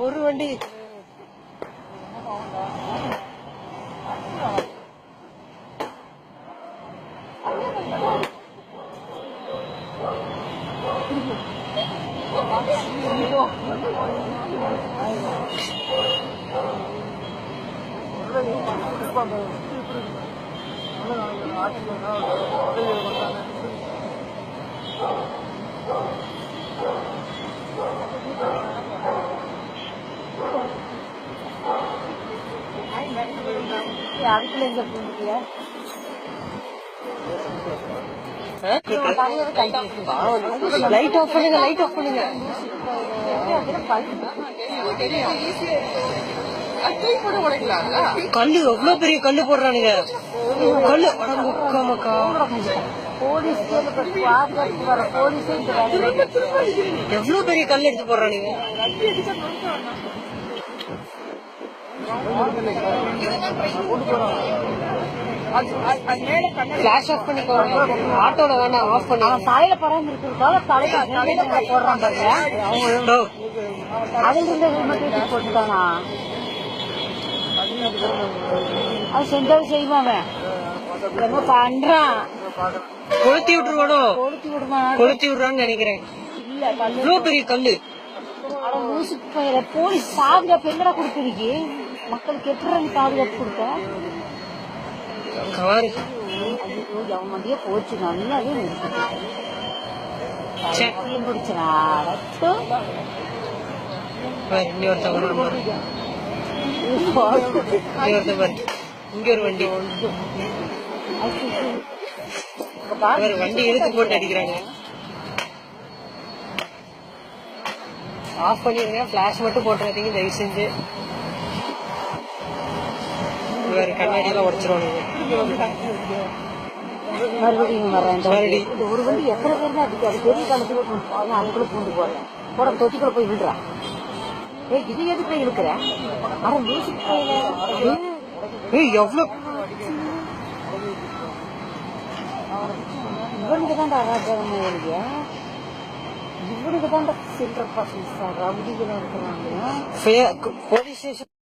ஒரு வண்டி அதுக்குள்ள எங்க போறீங்க? லைட் ஆஃப் பண்ணுங்க, லைட் ஆஃப் பண்ணுங்க. கல்லு எவ்வளவு பெரிய கல்லு போடுறானுங்க. கல்லு எவ்வளவு பெரிய கல் எடுத்து போடுறானுங்க. ஃபிளாஷ் ஆஃப் பண்ணிக்கோங்க. ஆட்டோல வேணாம், ஆஃப் பண்ணி தலையில பராமரிக்கிறதுக்காக தலையில போடுறான் பாருங்க. அதுல இருந்து ஹெல்மெட் போட்டுட்டானா? அது செஞ்சாலும் செய்வாங்க. என்ன பண்றான்? கொளுத்தி விட்டுருவானோ? கொளுத்தி விடுறான்னு நினைக்கிறேன். இல்ல இவ்வளவு பெரிய கல்லு. போலீஸ் பாதுகாப்பு எங்கடா கொடுத்துருக்கு? மக்களுக்கு எப்படி பாதுகாப்பு கொடுத்த? அவன் வண்டியே போச்சு. நல்லாவே முடிச்சனா இங்க ஒரு வண்டி வண்டி எடுத்து போட்டு அடிக்கிறாங்க. ஆஃப் பண்ணிருங்க. பிளாஷ் மட்டும் போட்டுறாதீங்க தயவு செஞ்சு. வேற கண்ணாடியெல்லாம் உடச்சிருவானுங்க. மறுபடியும் வரேன். ஒரு வண்டி எத்தனை பேர் தான் அடிக்க? அது பெரிய காலத்துல அதுக்குள்ள பூண்டு போறேன். போட தொட்டிக்குள்ள போய் விழுறான். இது எதுக்கு இழுக்கிற? எவ்வளவு இவனுக்கு தான்டா அராஜகமா எழுதிய. இவனுக்கு தான்டா சில்லற ரவுடிகளா இருக்கிறாங்க. Police station